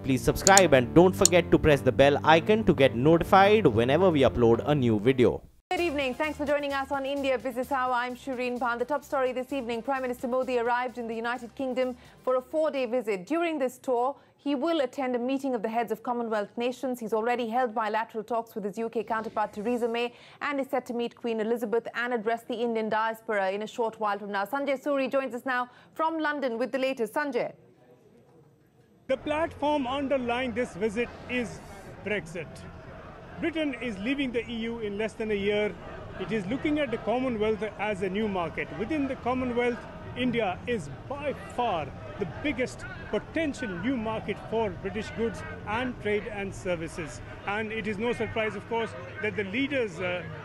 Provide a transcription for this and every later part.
please subscribe and don't forget to press the bell icon to get notified whenever we upload a new video. Good evening. Thanks for joining us on India Business Hour. I'm Shireen Bhan. The top story this evening, Prime Minister Modi arrived in the United Kingdom for a 4-day visit. During this tour, he will attend a meeting of the heads of Commonwealth nations. He's already held bilateral talks with his UK counterpart Theresa May and is set to meet Queen Elizabeth and address the Indian diaspora in a short while from now. Sanjay Suri joins us now from London with the latest. Sanjay. The platform underlying this visit is Brexit. Britain is leaving the EU in less than a year. It is looking at the Commonwealth as a new market. Within the Commonwealth, India is by far the biggest potential new market for British goods and trade and services. And it is no surprise, of course, that the leaders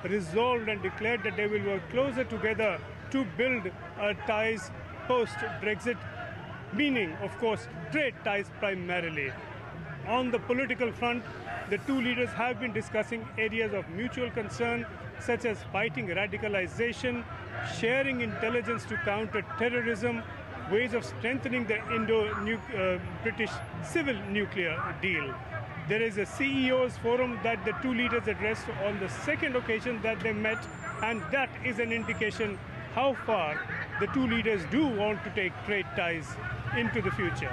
resolved and declared that they will work closer together to build ties post-Brexit, meaning, of course, trade ties primarily. On the political front, the two leaders have been discussing areas of mutual concern, such as fighting radicalization, sharing intelligence to counter terrorism, ways of strengthening the Indo-British civil nuclear deal. There is a CEOs forum that the two leaders addressed on the second occasion that they met, and that is an indication how far the two leaders do want to take trade ties into the future.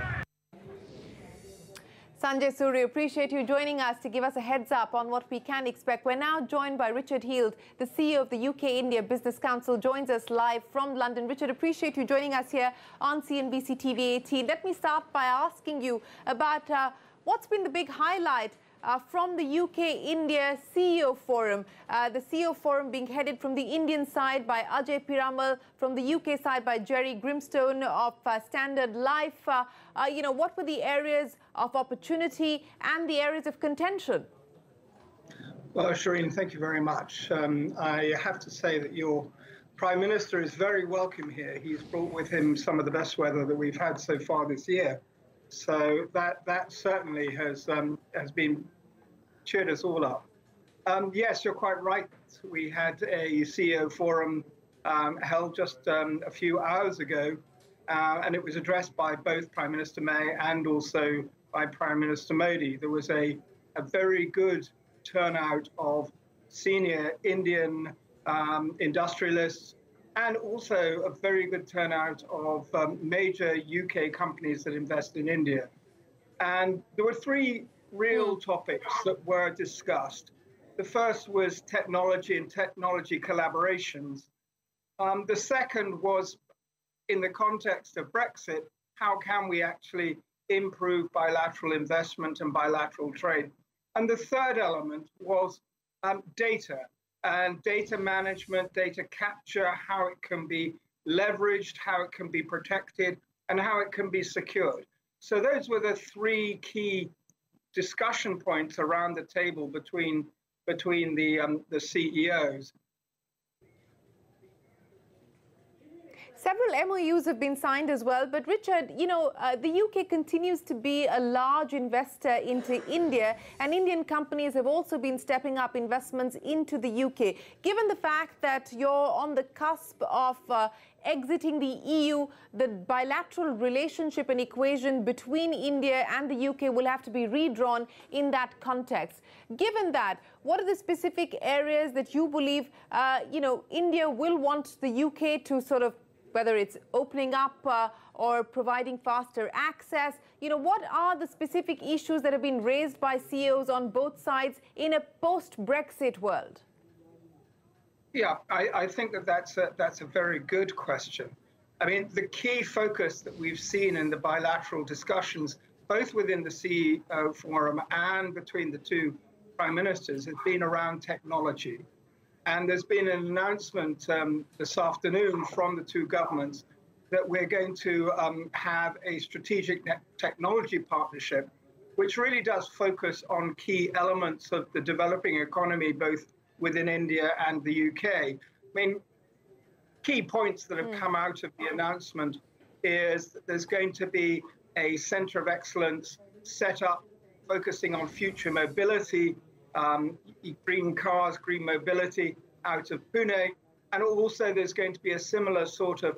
Sanjay Suri, appreciate you joining us to give us a heads up on what we can expect. We're now joined by Richard Heald, the CEO of the UK-India Business Council, joins us live from London. Richard, appreciate you joining us here on CNBC TV 18. Let me start by asking you about what's been the big highlight from the UK-India CEO Forum, the CEO Forum being headed from the Indian side by Ajay Piramal, from the UK side by Jerry Grimstone of Standard Life. What were the areas of opportunity and the areas of contention? Well, Shireen, thank you very much. I have to say that your Prime Minister is very welcome here. He's brought with him some of the best weather that we've had so far this year. So that certainly has been cheered us all up. Yes, you're quite right. We had a CEO forum held just a few hours ago, and it was addressed by both Prime Minister May and also by Prime Minister Modi. There was a very good turnout of senior Indian industrialists, and also a very good turnout of major UK companies that invest in India. And there were three real topics that were discussed. The first was technology and technology collaborations. The second was, in the context of Brexit, how can we actually improve bilateral investment and bilateral trade? And the third element was data. And data management, data capture, how it can be leveraged, how it can be protected, and how it can be secured. So those were the three key discussion points around the table between the CEOs. Several MOUs have been signed as well. But Richard, the UK continues to be a large investor into India, and Indian companies have also been stepping up investments into the UK. Given the fact that you're on the cusp of exiting the EU, the bilateral relationship and equation between India and the UK will have to be redrawn in that context. Given that, what are the specific areas that you believe, India will want the UK to sort of, whether it's opening up or providing faster access, what are the specific issues that have been raised by CEOs on both sides in a post-Brexit world? Yeah, I think that's a very good question. I mean, the key focus that we've seen in the bilateral discussions, both within the CEO forum and between the two prime ministers, has been around technology. And there's been an announcement this afternoon from the two governments that we're going to have a strategic technology partnership, which really does focus on key elements of the developing economy, both within India and the UK. I mean, key points that have come out of the announcement is that there's going to be a centre of excellence set up focusing on future mobility, green cars, green mobility out of Pune. And also there's going to be a similar sort of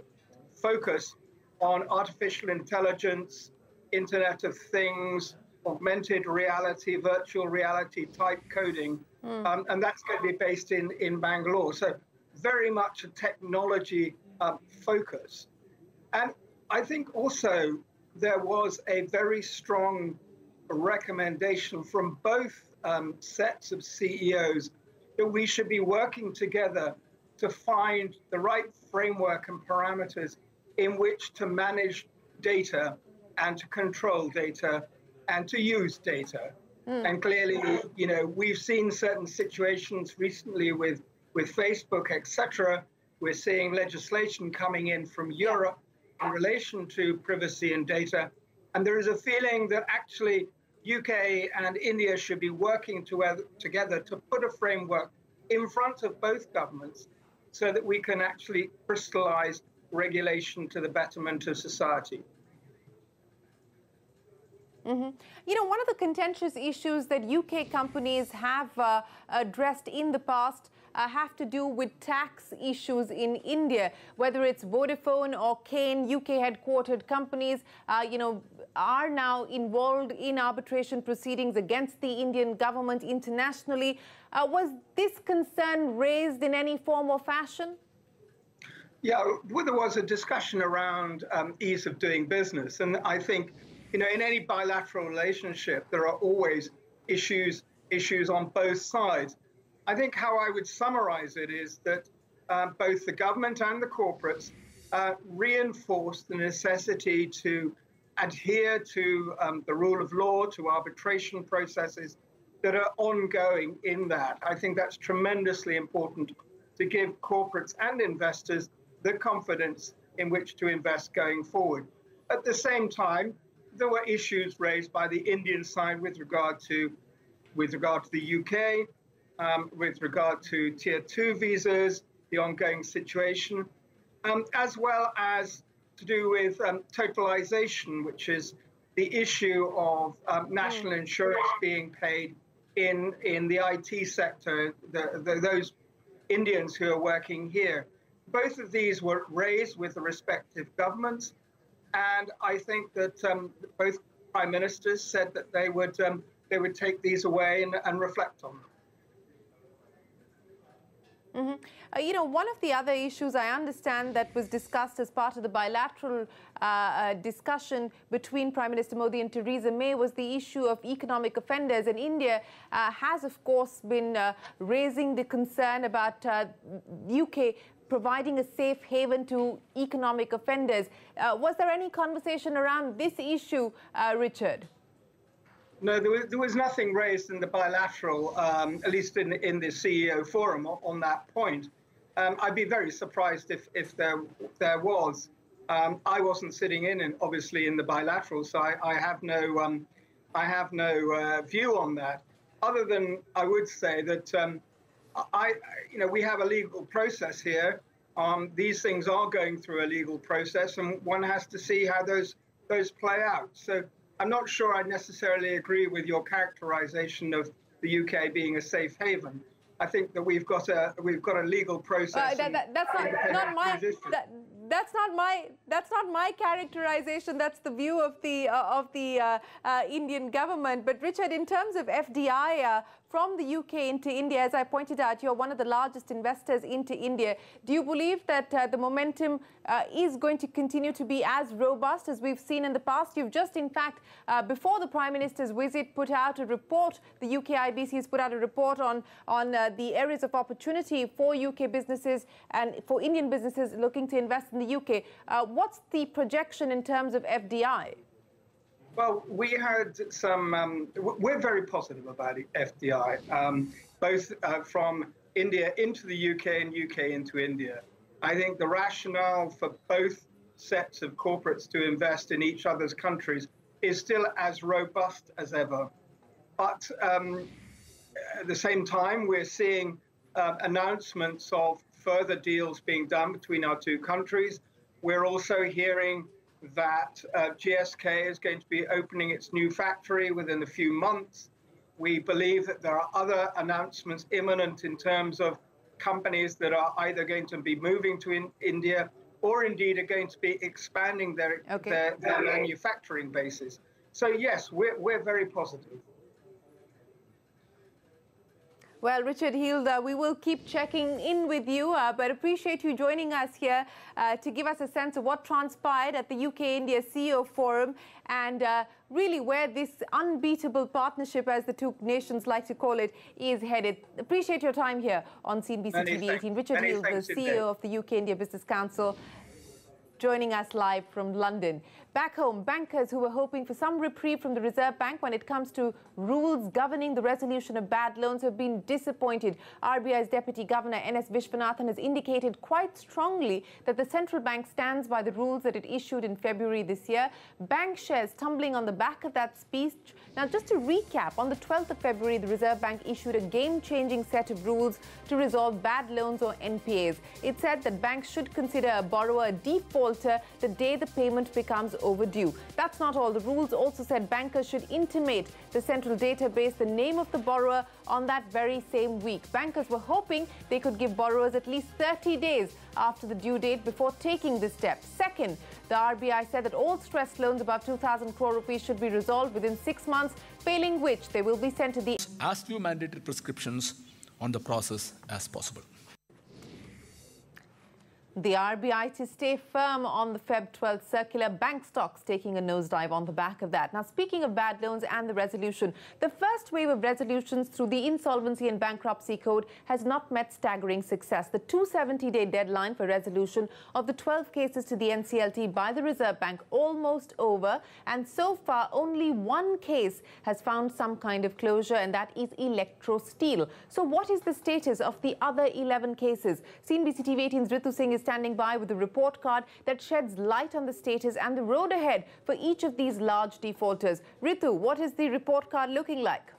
focus on artificial intelligence, Internet of Things, augmented reality, virtual reality type coding, and that's going to be based in Bangalore. So very much a technology focus. And I think also there was a very strong recommendation from both sets of CEOs that we should be working together to find the right framework and parameters in which to manage data and to control data and to use data. And clearly, you know, we've seen certain situations recently with Facebook, etc. We're seeing legislation coming in from Europe in relation to privacy and data. And there is a feeling that actually UK and India should be working together to put a framework in front of both governments so that we can actually crystallize regulation to the betterment of society. You know, one of the contentious issues that UK companies have addressed in the past have to do with tax issues in India, whether it's Vodafone or Kane, UK headquartered companies, you know, are now involved in arbitration proceedings against the Indian government internationally. Was this concern raised in any form or fashion? Yeah, well, there was a discussion around ease of doing business. And I think, you know, in any bilateral relationship, there are always issues on both sides. I think how I would summarize it is that both the government and the corporates reinforce the necessity to adhere to the rule of law, to arbitration processes that are ongoing in that. I think that's tremendously important to give corporates and investors the confidence in which to invest going forward. At the same time, there were issues raised by the Indian side with regard to the UK, with regard to Tier 2 visas, the ongoing situation, as well as to do with totalization, which is the issue of national insurance being paid in the IT sector, those Indians who are working here. Both of these were raised with the respective governments, and I think that both prime ministers said that they would take these away and reflect on them. You know, one of the other issues I understand that was discussed as part of the bilateral discussion between Prime Minister Modi and Theresa May was the issue of economic offenders. And India has, of course, been raising the concern about UK providing a safe haven to economic offenders. Was there any conversation around this issue, Richard? No, there was nothing raised in the bilateral, at least in the CEO forum on that point. I'd be very surprised if there was. I wasn't sitting obviously in the bilateral, so I have no view on that. Other than I would say that we have a legal process here. These things are going through a legal process, and one has to see how those play out. So I'm not sure I necessarily agree with your characterization of the UK being a safe haven. I think that we've got a legal process. That's not my characterization. That's the view of the Indian government. But Richard, in terms of FDI from the UK into India, as I pointed out, you're one of the largest investors into India. Do you believe that the momentum is going to continue to be as robust as we've seen in the past? You've just, in fact, before the Prime Minister's visit, put out a report. The UK IBC has put out a report on the areas of opportunity for UK businesses and for Indian businesses looking to invest in the UK. What's the projection in terms of FDI? Well, we had some, we're very positive about FDI, both from India into the UK and UK into India. I think the rationale for both sets of corporates to invest in each other's countries is still as robust as ever. But at the same time, we're seeing announcements of further deals being done between our two countries. We're also hearing that GSK is going to be opening its new factory within a few months. We believe that there are other announcements imminent in terms of companies that are either going to be moving to India or indeed are going to be expanding their manufacturing bases. So yes, we're very positive. Well, Richard Heald, we will keep checking in with you, but appreciate you joining us here to give us a sense of what transpired at the UK-India CEO Forum and really where this unbeatable partnership, as the two nations like to call it, is headed. Appreciate your time here on CNBC TV 18. Richard Heald, the CEO of the UK-India Business Council, joining us live from London. Back home, bankers who were hoping for some reprieve from the Reserve Bank when it comes to rules governing the resolution of bad loans have been disappointed. RBI's Deputy Governor N.S. Vishwanathan has indicated quite strongly that the central bank stands by the rules that it issued in February this year. Bank shares tumbling on the back of that speech. Now, just to recap, on the 12th of February, the Reserve Bank issued a game-changing set of rules to resolve bad loans or NPAs. It said that banks should consider a borrower a defaulter the day the payment becomes overdue. That's not all. The rules also said bankers should intimate the central database the name of the borrower on that very same week. Bankers were hoping they could give borrowers at least 30 days after the due date before taking this step. Second, the RBI said that all stressed loans above 2,000 crore rupees should be resolved within 6 months, failing which they will be sent to the... As few mandated prescriptions on the process as possible. The RBI to stay firm on the Feb 12th circular, bank stocks taking a nosedive on the back of that. Now, speaking of bad loans and the resolution, the first wave of resolutions through the Insolvency and Bankruptcy Code has not met staggering success. The 270-day deadline for resolution of the 12 cases to the NCLT by the Reserve Bank almost over, and so far only one case has found some kind of closure, and that is Electro Steel. So what is the status of the other 11 cases? CNBC TV 18's Ritu Singh is standing by with a report card that sheds light on the status and the road ahead for each of these large defaulters. Ritu, what is the report card looking like?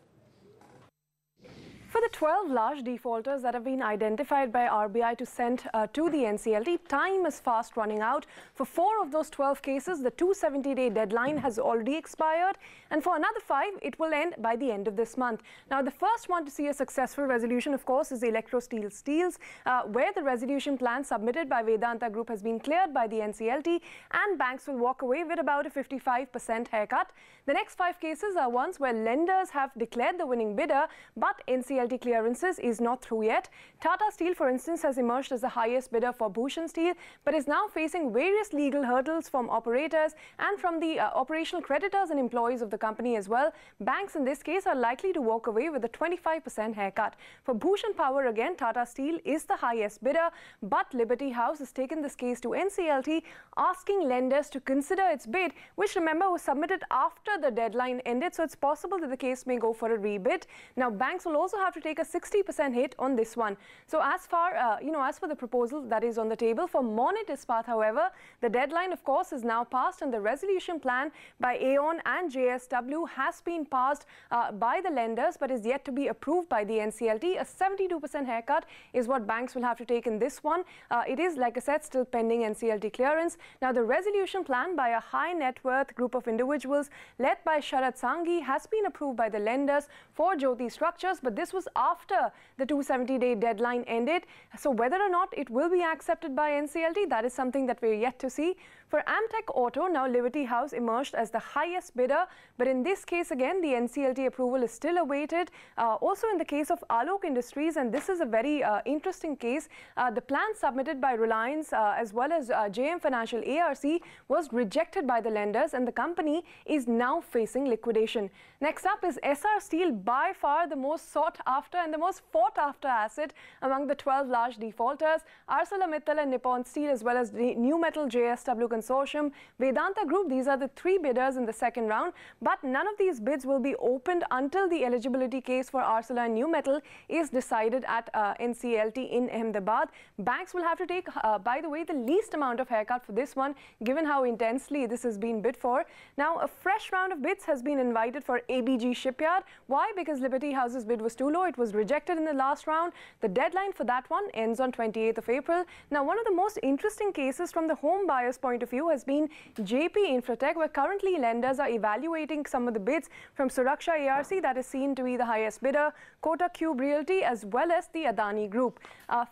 For the 12 large defaulters that have been identified by RBI to send to the NCLT, time is fast running out. For 4 of those 12 cases, the 270-day deadline has already expired, and for another 5, it will end by the end of this month. Now, the first one to see a successful resolution, of course, is the Electro Steel Steels, where the resolution plan submitted by Vedanta Group has been cleared by the NCLT, and banks will walk away with about a 55% haircut. The next 5 cases are ones where lenders have declared the winning bidder, but NCLT clearances is not through yet. Tata Steel, for instance, has emerged as the highest bidder for Bhushan Steel, but is now facing various legal hurdles from operators and from the operational creditors and employees of the company as well. Banks in this case are likely to walk away with a 25% haircut. For Bhushan Power, again, Tata Steel is the highest bidder, but Liberty House has taken this case to NCLT, asking lenders to consider its bid, which, remember, was submitted after the deadline ended, so it's possible that the case may go for a rebid. Now, banks will also have to take a 60% hit on this one. So as far, as for the proposal that is on the table for Monnet Ispat, however, the deadline, of course, is now passed, and the resolution plan by Aon and JSW has been passed by the lenders, but is yet to be approved by the NCLT. A 72% haircut is what banks will have to take in this one. It is, like I said, still pending NCLT clearance. Now, the resolution plan by a high net worth group of individuals led by Sharad Sanghi has been approved by the lenders for Jyoti Structures, but this was after the 270-day deadline ended. So whether or not it will be accepted by NCLT, that is something that we're yet to see. For Amtech Auto, now Liberty House emerged as the highest bidder, but in this case again, the NCLT approval is still awaited. Also in the case of Alok Industries, and this is a very interesting case, the plan submitted by Reliance as well as JM Financial ARC was rejected by the lenders, and the company is now facing liquidation. Next up is SR Steel, by far the most sought after and the most fought after asset among the 12 large defaulters. ArcelorMittal and Nippon Steel, as well as the New Metal JSW Consortium, Vedanta Group, these are the 3 bidders in the second round, but none of these bids will be opened until the eligibility case for Arcelor and New Metal is decided at NCLT in Ahmedabad. Banks will have to take, by the way, the least amount of haircut for this one, given how intensely this has been bid for. Now, a fresh round of bids has been invited for ABG Shipyard. Why? Because Liberty House's bid was too low. It was rejected in the last round. The deadline for that one ends on 28th of April. Now, one of the most interesting cases from the home buyer's point of view few has been JP Infratech, where currently lenders are evaluating some of the bids from Suraksha ARC that is seen to be the highest bidder, Kotak Cube Realty, as well as the Adani Group.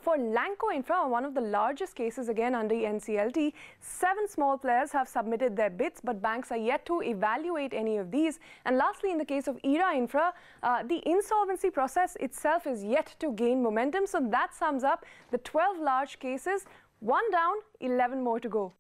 For Lanco Infra, one of the largest cases again under NCLT, 7 small players have submitted their bids, but banks are yet to evaluate any of these. And lastly, in the case of ERA Infra, the insolvency process itself is yet to gain momentum. So that sums up the 12 large cases, 1 down, 11 more to go.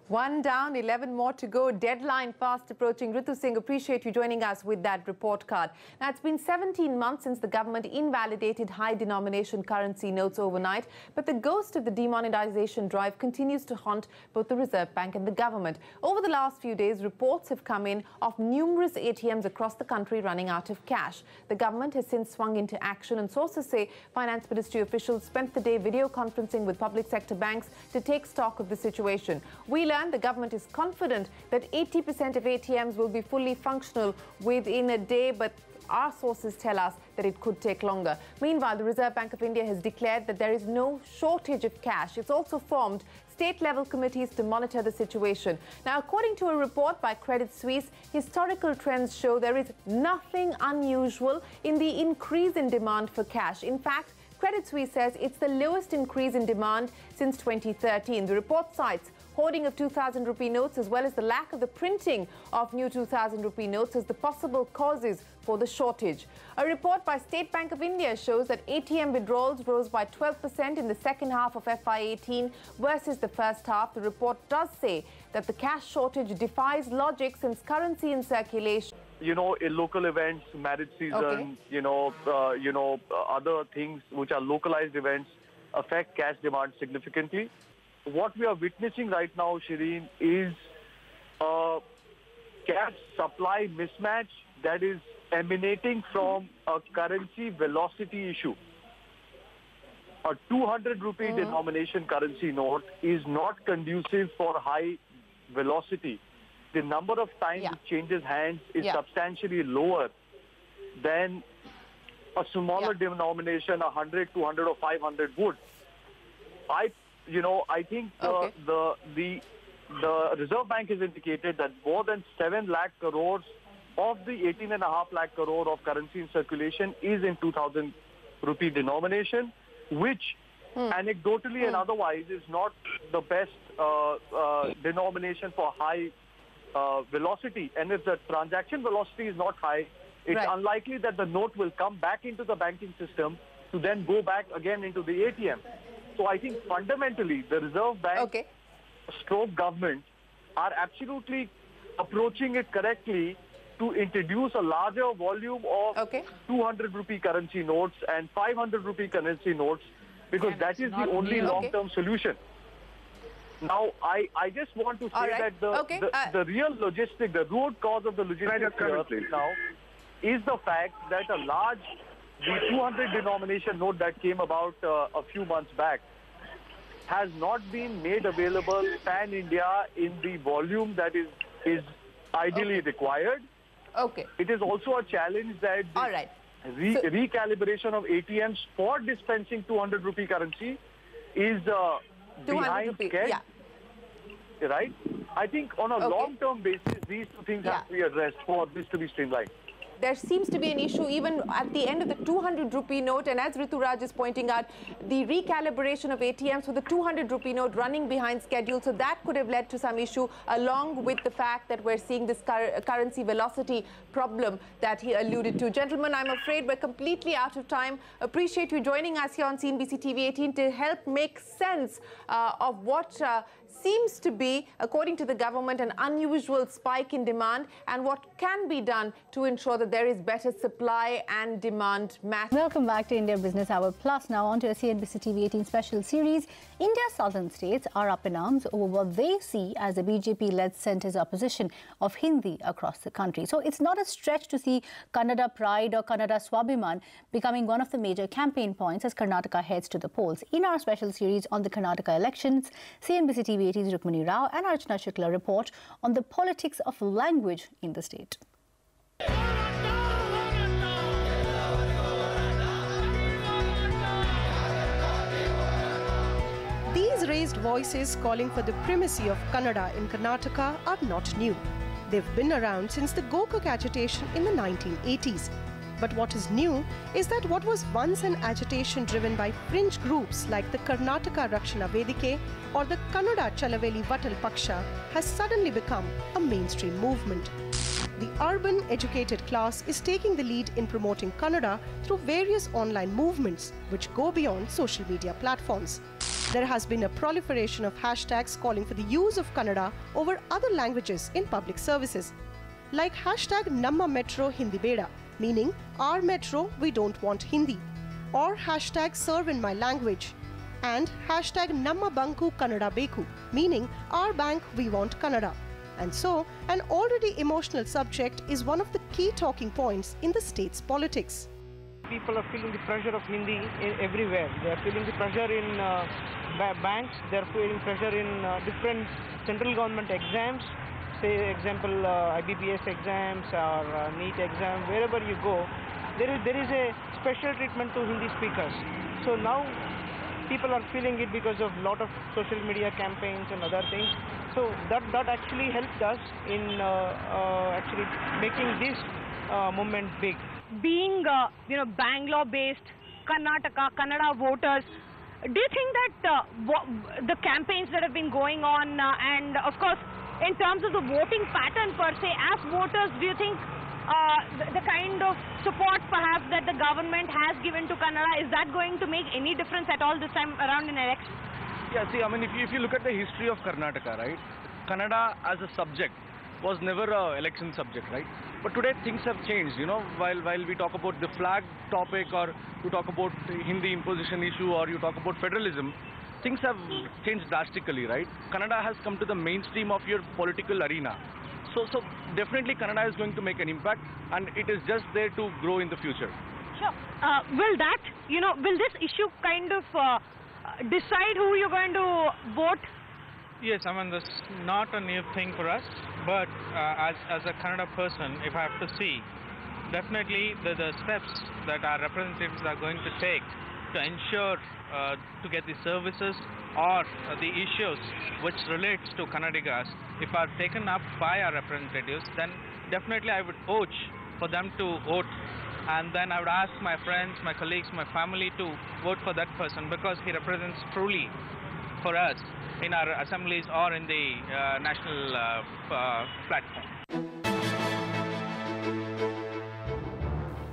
1 down, 11 more to go. Deadline fast approaching. Ritu Singh, appreciate you joining us with that report card. Now, it's been 17 months since the government invalidated high-denomination currency notes overnight, but the ghost of the demonetization drive continues to haunt both the Reserve Bank and the government. Over the last few days, reports have come in of numerous ATMs across the country running out of cash. The government has since swung into action, and sources say Finance Ministry officials spent the day video conferencing with public sector banks to take stock of the situation. We learned the government is confident that 80% of ATMs will be fully functional within a day, but our sources tell us that it could take longer. Meanwhile, the Reserve Bank of India has declared that there is no shortage of cash. It's also formed state-level committees to monitor the situation. Now, according to a report by Credit Suisse, historical trends show there is nothing unusual in the increase in demand for cash. In fact, Credit Suisse says it's the lowest increase in demand since 2013. The report cites hoarding of 2,000 rupee notes as well as the lack of the printing of new 2,000 rupee notes as the possible causes for the shortage. A report by State Bank of India shows that ATM withdrawals rose by 12% in the second half of FY18 versus the first half. The report does say that the cash shortage defies logic since currency in circulation. In local events, marriage season, other things which are localized events affect cash demand significantly. What we are witnessing right now, Shireen, is a cash supply mismatch that is emanating from a currency velocity issue. A 200 rupee denomination currency note is not conducive for high velocity. The number of times it changes hands is substantially lower than a smaller denomination, 100, 200 or 500 would. I think the Reserve Bank has indicated that more than 7 lakh crores of the 18.5 lakh crore of currency in circulation is in 2,000 rupee denomination, which anecdotally and otherwise is not the best denomination for high velocity. And if the transaction velocity is not high, it's unlikely that the note will come back into the banking system to then go back again into the ATM. So I think fundamentally the Reserve Bank stroke government are absolutely approaching it correctly to introduce a larger volume of 200 rupee currency notes and 500 rupee currency notes, because that is the only long-term solution. Now, I just want to say that the real logistic, the root cause of the logistics here now is the fact that the 200 denomination note that came about a few months back has not been made available pan-India in the volume that is ideally required. It is also a challenge that the recalibration of ATMs for dispensing 200 rupee currency is behind schedule. Right? I think on a long-term basis, these two things have to be addressed for this to be streamlined. There seems to be an issue even at the end of the 200 rupee note, and as Rituraj is pointing out, the recalibration of ATMs with the 200 rupee note running behind schedule, so that could have led to some issue, along with the fact that we're seeing this currency velocity problem that he alluded to. Gentlemen, I'm afraid we're completely out of time. Appreciate you joining us here on CNBC TV 18 to help make sense of what seems to be, according to the government, an unusual spike in demand, and what can be done to ensure that there is better supply and demand match. Welcome back to India Business Hour Plus. Now on to a CNBC TV 18 special series. India's southern states are up in arms over what they see as the BJP-led centre's opposition of Hindi across the country. So it's not a stretch to see Kannada Pride or Kannada Swabhiman becoming one of the major campaign points as Karnataka heads to the polls. In our special series on the Karnataka elections, CNBC TV 18's Rukmini Rao and Archana Shukla report on the politics of language in the state. These These raised voices calling for the primacy of Kannada in Karnataka are not new. They've been around since the Gokak agitation in the 1980s. But what is new is that what was once an agitation driven by fringe groups like the Karnataka Rakshana Vedike or the Kannada Chalaveli Vatal Paksha has suddenly become a mainstream movement. The urban educated class is taking the lead in promoting Kannada through various online movements which go beyond social media platforms. There has been a proliferation of hashtags calling for the use of Kannada over other languages in public services, like hashtag Namma Metro Hindi Beda, meaning our metro we don't want Hindi, or hashtag Serve in My Language, and hashtag Namma Banku Kannada Beku, meaning our bank we want Kannada. And so, an already emotional subject is one of the key talking points in the state's politics. People are feeling the pressure of Hindi everywhere. They are feeling the pressure in banks, they are feeling pressure in different central government exams, say example IBPS exams or NEET exam, wherever you go, there is a special treatment to Hindi speakers. So now people are feeling it because of lot of social media campaigns and other things. So that actually helped us in actually making this movement big. Being Bangalore-based Kannada voters, do you think that the campaigns that have been going on and of course in terms of the voting pattern per se, as voters, do you think the kind of support perhaps that the government has given to Kannada, is that going to make any difference at all this time around in elections? Yeah, see, I mean, if you look at the history of Karnataka, right, Kannada as a subject was never an election subject, right? But today things have changed, you know, while we talk about the flag topic or you talk about the Hindi imposition issue or you talk about federalism, things have changed drastically, right? Kannada has come to the mainstream of your political arena. So definitely Kannada is going to make an impact and it is just there to grow in the future. Sure. Will that, will this issue kind of decide who you're going to vote? Yes, I mean, that's not a new thing for us, but as a Kannada person, if I have to see, definitely the steps that our representatives are going to take to ensure to get the services or the issues which relates to Kannadigas, if are taken up by our representatives, then definitely I would urge for them to vote, and then I would ask my friends, my colleagues, my family to vote for that person because he represents truly for us in our assemblies or in the national platform.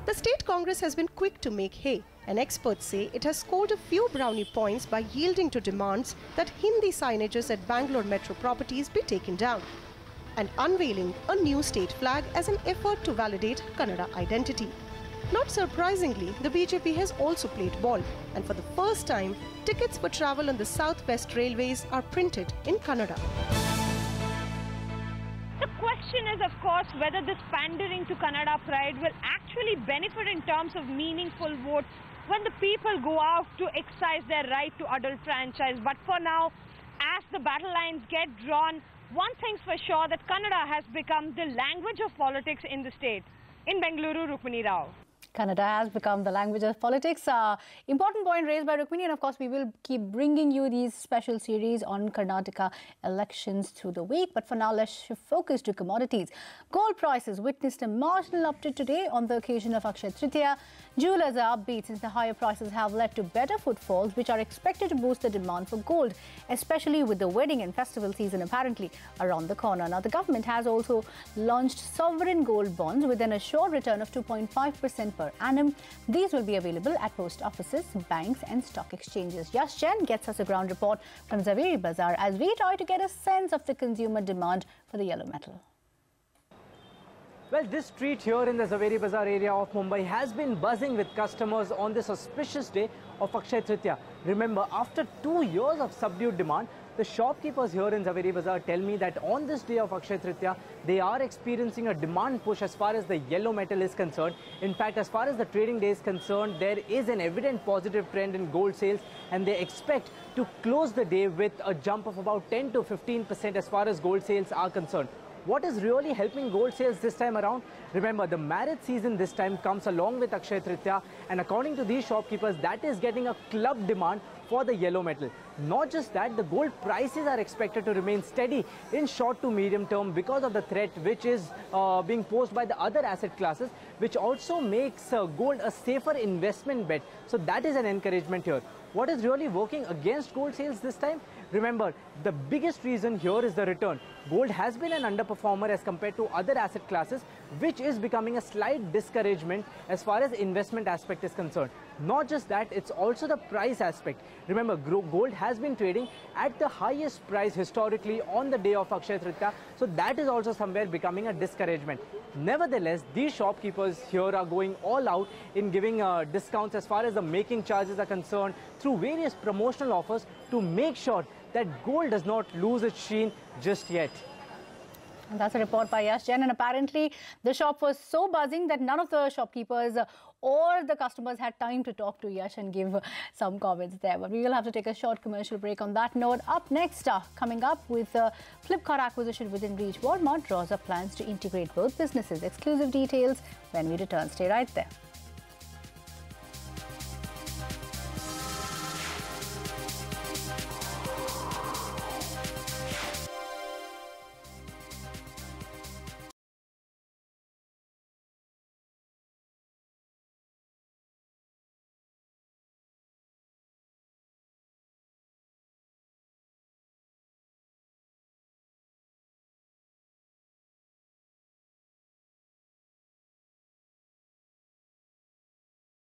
The state Congress has been quick to make hay, and experts say it has scored a few brownie points by yielding to demands that Hindi signages at Bangalore metro properties be taken down, and unveiling a new state flag as an effort to validate Kannada identity. Not surprisingly, the BJP has also played ball, and for the first time, tickets for travel on the South West Railways are printed in Kannada. The question is, of course, whether this pandering to Kannada pride will actually benefit in terms of meaningful votes when the people go out to exercise their right to adult franchise. But for now, as the battle lines get drawn, one thing's for sure, that Kannada has become the language of politics in the state. In Bengaluru, Rukmini Rao. Kannada has become the language of politics. Important point raised by Rukmini, and of course we will keep bringing you these special series on Karnataka elections through the week. But for now, let's shift focus to commodities. Gold prices witnessed a marginal uptick today on the occasion of Akshaya Tritiya. Jewelers are upbeat since the higher prices have led to better footfalls, which are expected to boost the demand for gold, especially with the wedding and festival season apparently around the corner. Now, the government has also launched sovereign gold bonds with an assured return of 2.5% per annum. These will be available at post offices, banks and stock exchanges. Yash Jain gets us a ground report from Zaveri Bazaar as we try to get a sense of the consumer demand for the yellow metal. Well, this street here in the Zaveri Bazaar area of Mumbai has been buzzing with customers on this auspicious day of Akshaya Tritiya. Remember, after 2 years of subdued demand, the shopkeepers here in Zaveri Bazaar tell me that on this day of Akshaya Tritiya, they are experiencing a demand push as far as the yellow metal is concerned. In fact, as far as the trading day is concerned, there is an evident positive trend in gold sales, and they expect to close the day with a jump of about 10 to 15% as far as gold sales are concerned. What is really helping gold sales this time around? Remember, the marriage season this time comes along with Akshaya Tritiya, and according to these shopkeepers, that is getting a club demand for the yellow metal. Not just that, the gold prices are expected to remain steady in short to medium term because of the threat which is being posed by the other asset classes, which also makes gold a safer investment bet. So that is an encouragement here. What is really working against gold sales this time? Remember, the biggest reason here is the return. Gold has been an underperformer as compared to other asset classes, which is becoming a slight discouragement as far as investment aspect is concerned. Not just that, it's also the price aspect. Remember, gold has been trading at the highest price historically on the day of Akshaya Tritiya, so that is also somewhere becoming a discouragement. Nevertheless, these shopkeepers here are going all out in giving discounts as far as the making charges are concerned through various promotional offers to make sure that gold does not lose its sheen just yet. And that's a report by Yash Jain. And apparently, the shop was so buzzing that none of the shopkeepers or the customers had time to talk to Yash and give some comments there. But we will have to take a short commercial break on that note. Up next, coming up with Flipkart acquisition within reach, Walmart draws up plans to integrate both businesses. Exclusive details when we return. Stay right there.